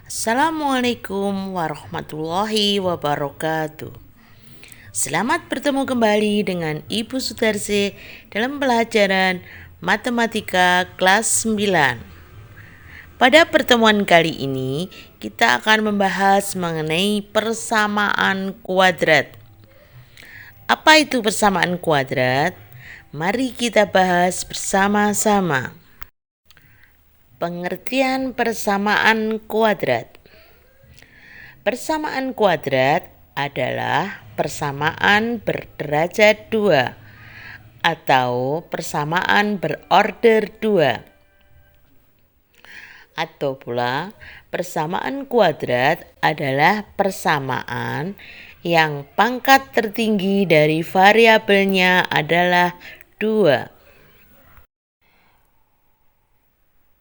Assalamualaikum warahmatullahi wabarakatuh. Selamat bertemu kembali dengan Ibu Sudarsi dalam pelajaran Matematika kelas 9. Pada pertemuan kali ini, kita akan membahas mengenai persamaan kuadrat. Apa itu persamaan kuadrat? Mari kita bahas bersama-sama. Pengertian persamaan kuadrat. Persamaan kuadrat adalah persamaan berderajat 2 atau persamaan berorder 2. Atau pula persamaan kuadrat adalah persamaan yang pangkat tertinggi dari variabelnya adalah 2.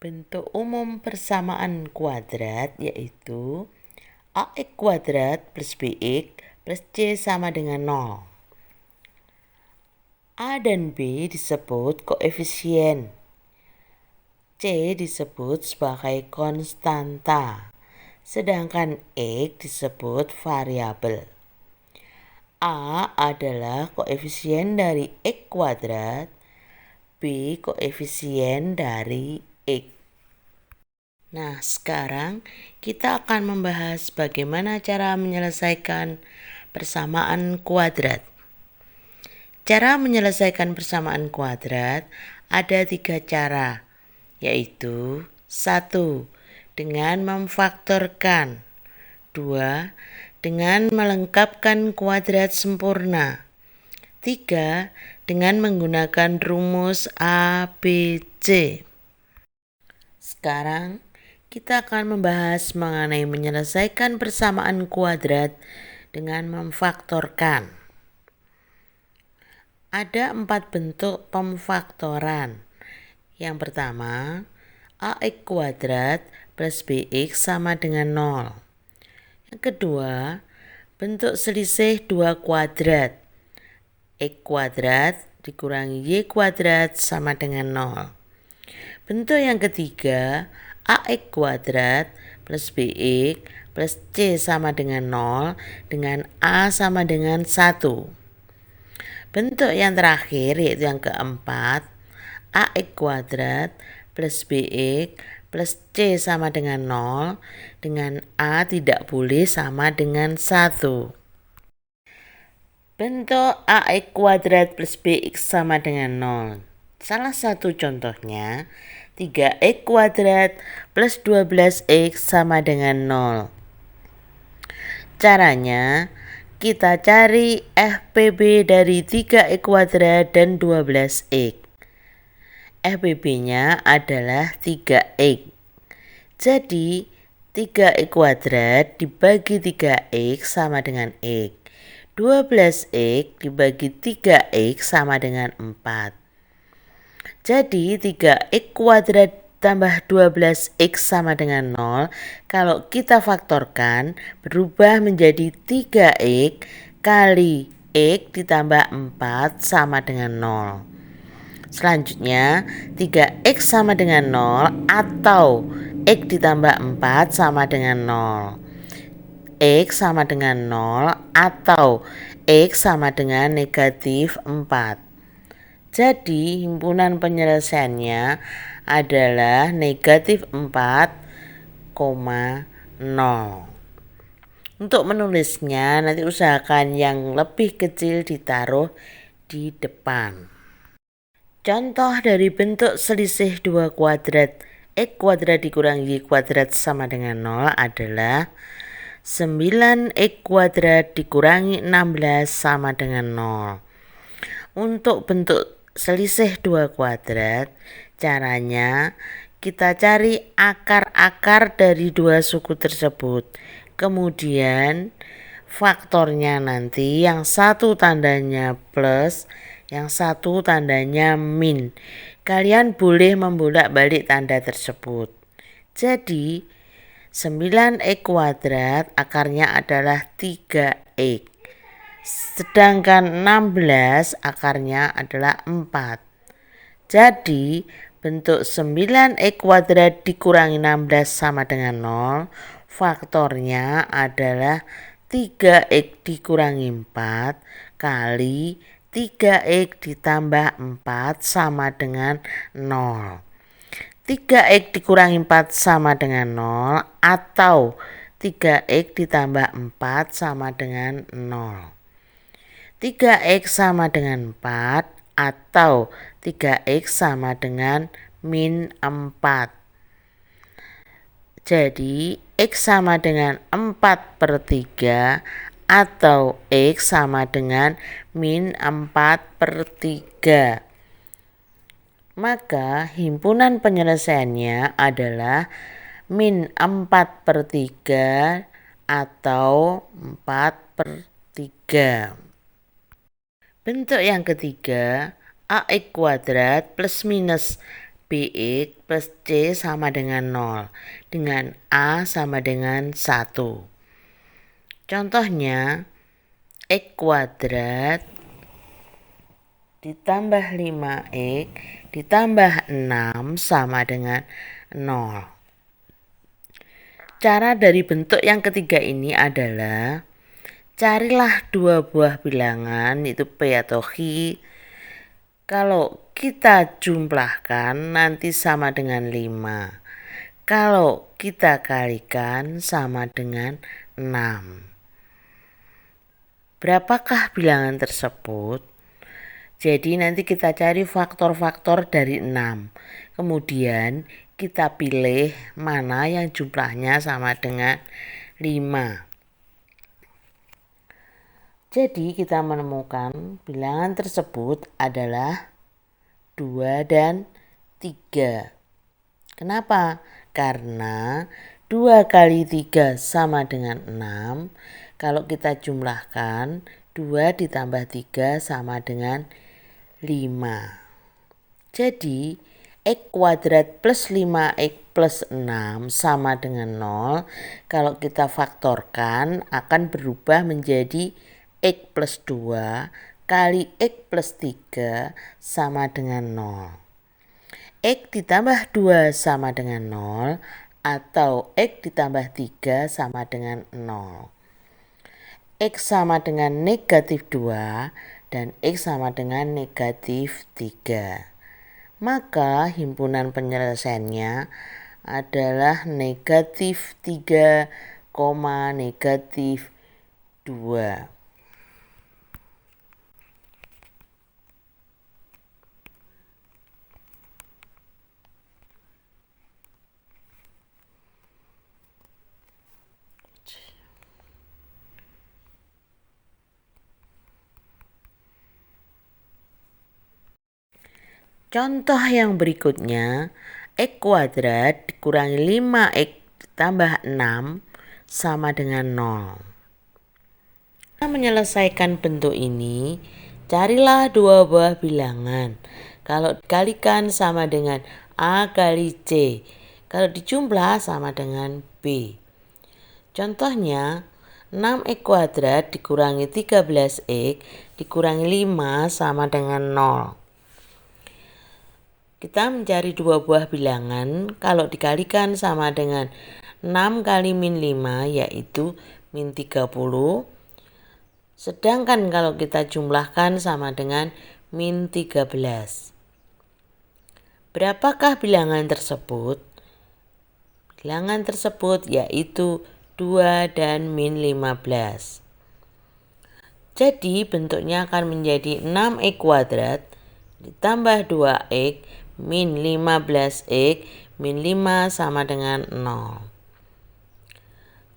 Bentuk umum persamaan kuadrat yaitu ax kuadrat plus bx plus c sama dengan 0. A dan B disebut koefisien, C disebut sebagai konstanta, sedangkan X disebut variabel. A adalah koefisien dari X kuadrat, B koefisien dari X. Nah, sekarang kita akan membahas bagaimana cara menyelesaikan persamaan kuadrat. Cara menyelesaikan persamaan kuadrat ada 3 cara, yaitu 1. Dengan memfaktorkan, 2. Dengan melengkapkan kuadrat sempurna, 3. Dengan menggunakan rumus A, B, C. Sekarang kita akan membahas mengenai menyelesaikan persamaan kuadrat dengan memfaktorkan. Ada 4 bentuk pemfaktoran. Yang pertama, ax kuadrat plus bx sama dengan 0. Yang kedua, bentuk selisih 2 kuadrat. X kuadrat dikurangi y kuadrat sama dengan 0. Bentuk yang ketiga, ax kuadrat plus bx plus c sama dengan 0 dengan a sama dengan 1. Bentuk yang terakhir yaitu yang keempat, ax kuadrat plus bx plus c sama dengan 0 dengan a tidak boleh sama dengan 1. Bentuk ax kuadrat plus bx sama dengan 0. Salah satu contohnya 3x kuadrat plus 12x sama dengan 0. Caranya, kita cari FPB dari 3x kuadrat dan 12x. FPB-nya adalah 3x. Jadi, 3x kuadrat dibagi 3x sama dengan x. 12x dibagi 3x sama dengan 4. Jadi 3x kuadrat tambah 12x sama dengan 0. Kalau kita faktorkan berubah menjadi 3x kali x ditambah 4 sama dengan 0. Selanjutnya 3x sama dengan 0 atau x ditambah 4 sama dengan 0. X sama dengan 0 atau X sama dengan negatif 4. Jadi himpunan penyelesaiannya adalah negatif 4,0. Untuk menulisnya nanti usahakan yang lebih kecil ditaruh di depan. Contoh dari bentuk selisih 2 kuadrat X kuadrat dikurangi Y kuadrat sama dengan 0 adalah 9x kuadrat dikurangi 16 sama dengan 0. Untuk bentuk selisih 2 kuadrat, caranya kita cari akar-akar dari 2 suku tersebut. Kemudian faktornya nanti yang satu tandanya plus, yang satu tandanya min. Kalian boleh membolak-balik tanda tersebut. Jadi 9x kuadrat akarnya adalah 3x. Sedangkan 16 akarnya adalah 4. Jadi bentuk 9x kuadrat dikurangi 16 sama dengan 0. faktornya adalah 3x dikurangi 4 kali 3x ditambah 4 sama dengan 0. 3x dikurangi 4 sama dengan 0 atau 3x ditambah 4 sama dengan 0. 3x sama dengan 4 atau 3x sama dengan min 4. Jadi X sama dengan 4/3 atau X sama dengan min 4/3. Maka himpunan penyelesaiannya adalah min 4/3 atau 4/3. Bentuk yang ketiga, AX kuadrat plus minus BX plus C sama dengan 0, dengan A sama dengan 1. Contohnya, X kuadrat ditambah 5X ditambah 6 sama dengan 0. Cara dari bentuk yang ketiga ini adalah carilah dua buah bilangan, yaitu P atau Q. Kalau kita jumlahkan nanti sama dengan 5. Kalau kita kalikan sama dengan 6. Berapakah bilangan tersebut? Jadi nanti kita cari faktor-faktor dari 6. Kemudian kita pilih mana yang jumlahnya sama dengan 5. Jadi kita menemukan bilangan tersebut adalah 2 dan 3. Kenapa? Karena 2 kali 3 sama dengan 6. Kalau kita jumlahkan 2 ditambah 3 sama dengan 5. Jadi X kuadrat plus 5X plus 6 sama dengan 0. Kalau kita faktorkan akan berubah menjadi X plus 2 kali X plus 3 sama dengan 0. X ditambah 2 sama dengan 0 atau X ditambah 3 sama dengan 0. X sama dengan negatif 2 dan X sama dengan negatif 3. Maka himpunan penyelesaiannya adalah negatif 3, negatif 2. Contoh yang berikutnya, X kuadrat dikurangi 5X ditambah 6 sama dengan 0. Kita menyelesaikan bentuk ini, carilah dua buah bilangan. Kalau dikalikan sama dengan A kali C. Kalau dijumlah sama dengan B. Contohnya, 6X kuadrat dikurangi 13X dikurangi 5 sama dengan 0. Kita mencari dua buah bilangan, kalau dikalikan sama dengan 6 kali min 5 yaitu min 30. Sedangkan kalau kita jumlahkan sama dengan min 13. Berapakah bilangan tersebut? Bilangan tersebut yaitu 2 dan min 15. Jadi bentuknya akan menjadi 6X kuadrat ditambah 2X min 15X min 5 sama dengan 0.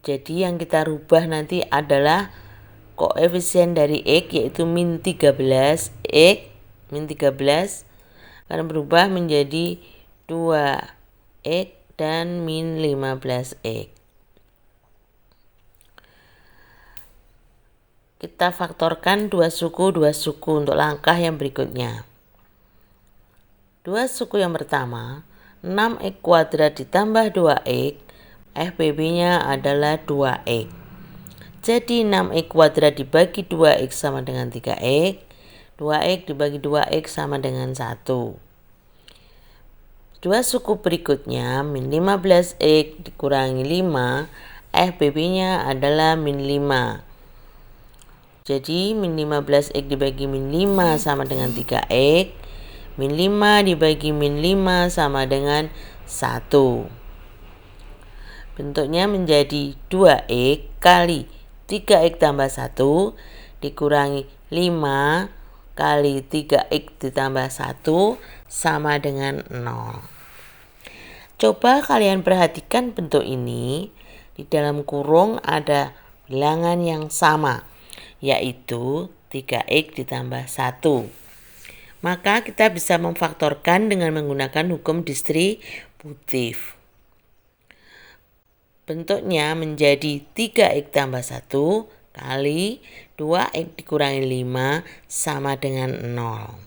Jadi yang kita rubah nanti adalah koefisien dari X yaitu min 13. X min 13 akan berubah menjadi 2X dan min 15X. Kita faktorkan 2 suku untuk langkah yang berikutnya. 2 suku yang pertama, 6X kuadrat ditambah 2X, FBB-nya adalah 2X. Jadi 6X kuadrat dibagi 2X sama dengan 3X, 2X dibagi 2X sama dengan 1. 2 suku berikutnya, min 15X dikurangi 5 FBB-nya adalah min 5. Jadi min 15x dibagi min 5 sama dengan 3x. Min 5 dibagi min 5 sama dengan 1. Bentuknya menjadi 2x kali 3x tambah 1 dikurangi 5 kali 3x ditambah 1 sama dengan 0. Coba kalian perhatikan bentuk ini. Di dalam kurung ada bilangan yang sama, yaitu 3x ditambah 1. Maka kita bisa memfaktorkan dengan menggunakan hukum distributif. Bentuknya menjadi 3x tambah 1 kali 2x dikurangi 5 sama dengan 0.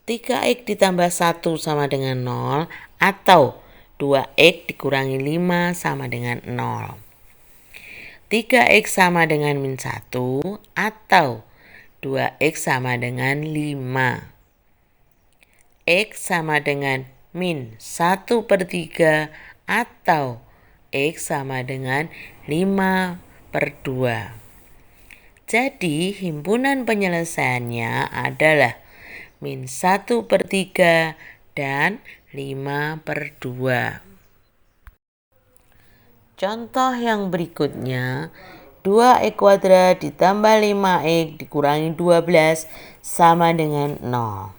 3x ditambah 1 sama dengan 0 atau 2x dikurangi 5 sama dengan 0. 3x sama dengan min 1 atau 2x sama dengan 5. X sama dengan min 1/3 atau X sama dengan 5/2. Jadi himpunan penyelesaiannya adalah min 1/3 dan 5/2. Contoh yang berikutnya, 2x kuadrat ditambah 5x dikurangi 12 sama dengan 0.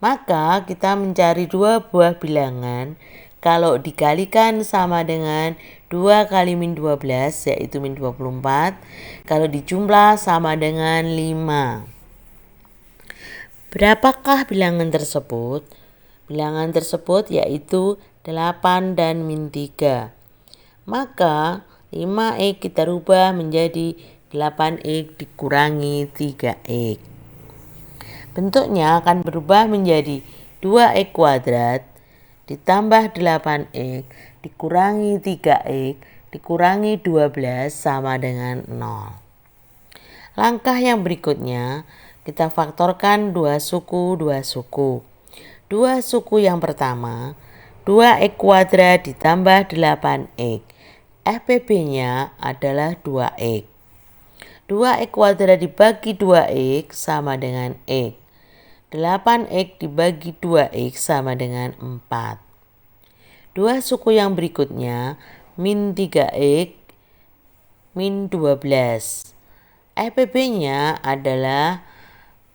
Maka kita mencari dua buah bilangan. Kalau dikalikan sama dengan 2 kali min 12 yaitu min 24. Kalau dijumlah sama dengan 5. Berapakah bilangan tersebut? Bilangan tersebut yaitu 8 dan min 3. Maka 5x kita rubah menjadi 8x dikurangi 3x. Bentuknya akan berubah menjadi 2x kuadrat ditambah 8x dikurangi 3x dikurangi 12 sama dengan 0. Langkah yang berikutnya, kita faktorkan dua suku. Dua suku yang pertama, 2x kuadrat ditambah 8x. FBB-nya adalah 2x. 2x kuadrat dibagi 2x sama dengan x. 8x dibagi 2x sama dengan 4. Dua suku yang berikutnya, min 3x, min 12. FBB-nya adalah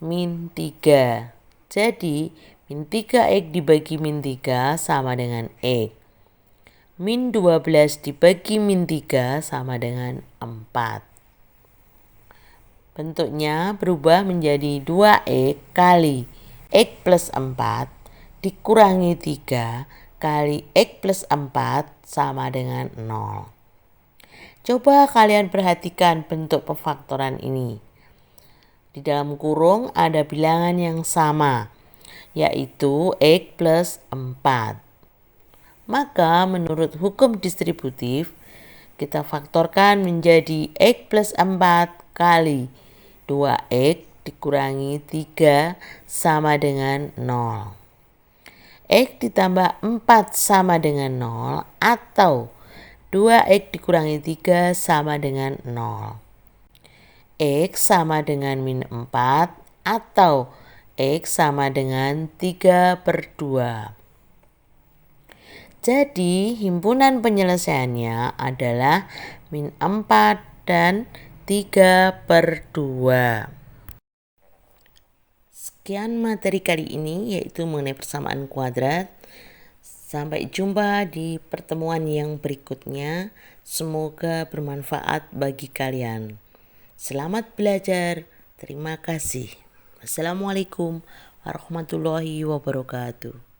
min 3. Jadi, min 3x dibagi min 3 sama dengan x. Min 12 dibagi min 3 sama dengan 4. Bentuknya berubah menjadi 2x kali x plus 4 dikurangi 3 kali x plus 4 sama dengan 0. Coba kalian perhatikan bentuk pemfaktoran ini. Di dalam kurung ada bilangan yang sama, yaitu x plus 4. Maka menurut hukum distributif, kita faktorkan menjadi x plus 4 kali 2x dikurangi 3 sama dengan 0. X ditambah 4 sama dengan 0 atau 2x dikurangi 3 sama dengan 0. X sama dengan min 4 atau X sama dengan 3/2. Jadi himpunan penyelesaiannya adalah min 4 dan 3/2. Sekian materi kali ini, yaitu mengenai persamaan kuadrat. Sampai jumpa di pertemuan yang berikutnya. Semoga bermanfaat bagi kalian. Selamat belajar. Terima kasih. Wassalamualaikum warahmatullahi wabarakatuh.